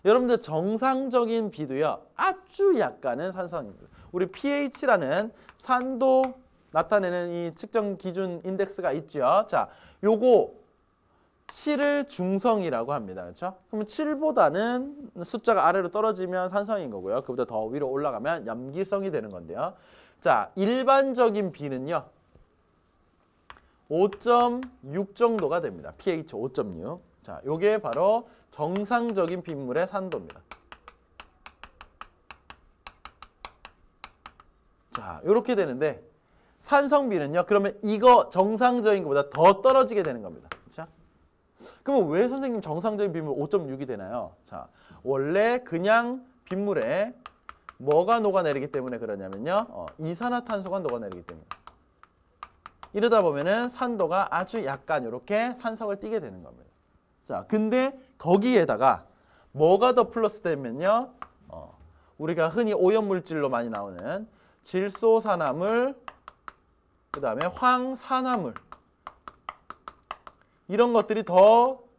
여러분들 정상적인 비도요. 아주 약간은 산성입니다. 우리 pH라는 산도 나타내는 이 측정 기준 인덱스가 있죠. 자, 요거 7을 중성이라고 합니다. 그렇죠? 그러면 7보다는 숫자가 아래로 떨어지면 산성인 거고요. 그보다 더 위로 올라가면 염기성이 되는 건데요. 자, 일반적인 비는요. 5.6 정도가 됩니다. pH 5.6. 자, 요게 바로 정상적인 빗물의 산도입니다. 자, 요렇게 되는데 산성비는요. 그러면 이거 정상적인 것보다 더 떨어지게 되는 겁니다. 그렇죠? 그러면 왜 선생님 정상적인 빗물 5.6이 되나요? 자, 원래 그냥 빗물에 뭐가 녹아내리기 때문에 그러냐면요. 이산화탄소가 녹아내리기 때문에. 이러다 보면은 산도가 아주 약간 이렇게 산성을 띠게 되는 겁니다. 자, 근데 거기에다가 뭐가 더 플러스 되면요. 우리가 흔히 오염물질로 많이 나오는 질소산화물, 그 다음에 황산화물 이런 것들이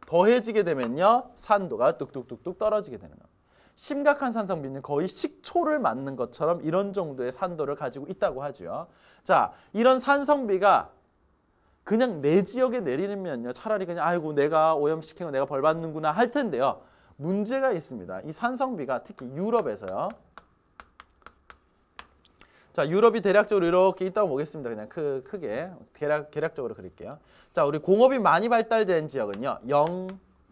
더해지게 되면요. 산도가 뚝뚝뚝뚝 떨어지게 되는 겁니다. 심각한 산성비는 거의 식초를 맞는 것처럼 이런 정도의 산도를 가지고 있다고 하죠. 자, 이런 산성비가 그냥 내 지역에 내리면요. 차라리 그냥 아이고 내가 오염시킨 거 내가 벌 받는구나 할 텐데요. 문제가 있습니다. 이 산성비가 특히 유럽에서요. 자, 유럽이 대략적으로 이렇게 있다고 보겠습니다. 그냥 크게 계략적으로 그릴게요. 자, 우리 공업이 많이 발달된 지역은요. 영,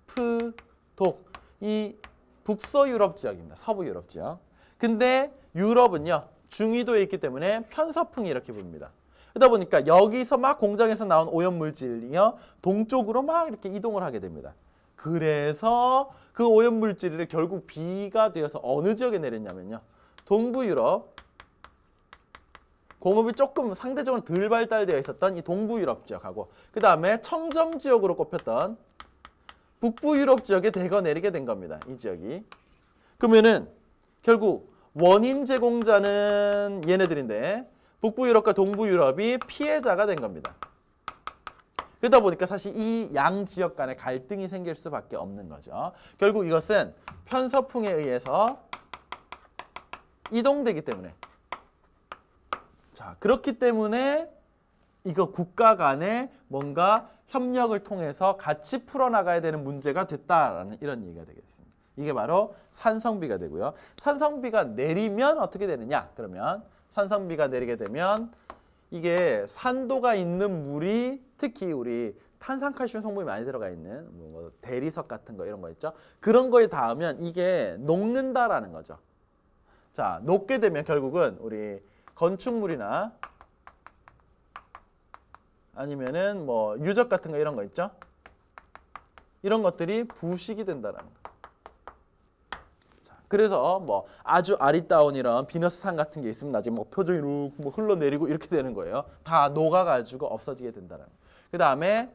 프, 독, 이 북서 유럽 지역입니다. 서부 유럽 지역. 근데 유럽은요. 중위도에 있기 때문에 편서풍이 이렇게 붑니다. 그러다 보니까 여기서 막 공장에서 나온 오염물질이요. 동쪽으로 막 이렇게 이동을 하게 됩니다. 그래서 그 오염물질이 결국 비가 되어서 어느 지역에 내렸냐면요. 동부 유럽. 공업이 조금 상대적으로 덜 발달되어 있었던 이 동부 유럽 지역하고 그 다음에 청정 지역으로 꼽혔던 북부 유럽 지역에 대거 내리게 된 겁니다. 이 지역이. 그러면은 결국 원인 제공자는 얘네들인데 북부 유럽과 동부 유럽이 피해자가 된 겁니다. 그러다 보니까 사실 이 양 지역 간에 갈등이 생길 수밖에 없는 거죠. 결국 이것은 편서풍에 의해서 이동되기 때문에 자, 그렇기 때문에 이거 국가 간에 뭔가 협력을 통해서 같이 풀어나가야 되는 문제가 됐다라는 이런 얘기가 되겠습니다. 이게 바로 산성비가 되고요. 산성비가 내리면 어떻게 되느냐? 그러면 산성비가 내리게 되면 이게 산도가 있는 물이 특히 우리 탄산칼슘 성분이 많이 들어가 있는 뭐 대리석 같은 거 이런 거 있죠? 그런 거에 닿으면 이게 녹는다라는 거죠. 자, 녹게 되면 결국은 우리 건축물이나 아니면은 뭐 유적 같은 거 이런 거 있죠? 이런 것들이 부식이 된다라는 거. 자, 그래서 뭐 아주 아리따운 이런 비너스산 같은 게 있으면 나중에 뭐 표정이 뭐 흘러내리고 이렇게 되는 거예요. 다 녹아가지고 없어지게 된다라는 거. 그 다음에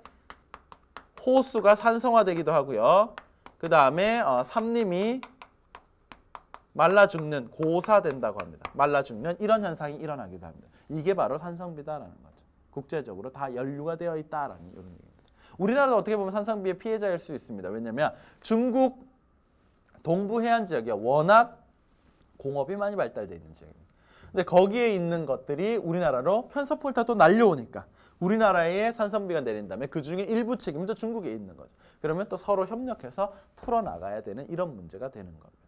호수가 산성화되기도 하고요. 그 다음에 산림이 말라 죽는 고사된다고 합니다. 말라 죽는 이런 현상이 일어나기도 합니다. 이게 바로 산성비다라는 거죠. 국제적으로 다 연루가 되어 있다라는 이런 얘기입니다. 우리나라도 어떻게 보면 산성비의 피해자일 수 있습니다. 왜냐하면 중국 동부 해안 지역이 워낙 공업이 많이 발달되어 있는 지역입니다. 근데 거기에 있는 것들이 우리나라로 편서폴타도 날려오니까 우리나라에 산성비가 내린다면 그중에 일부 책임도 중국에 있는 거죠. 그러면 또 서로 협력해서 풀어나가야 되는 이런 문제가 되는 겁니다.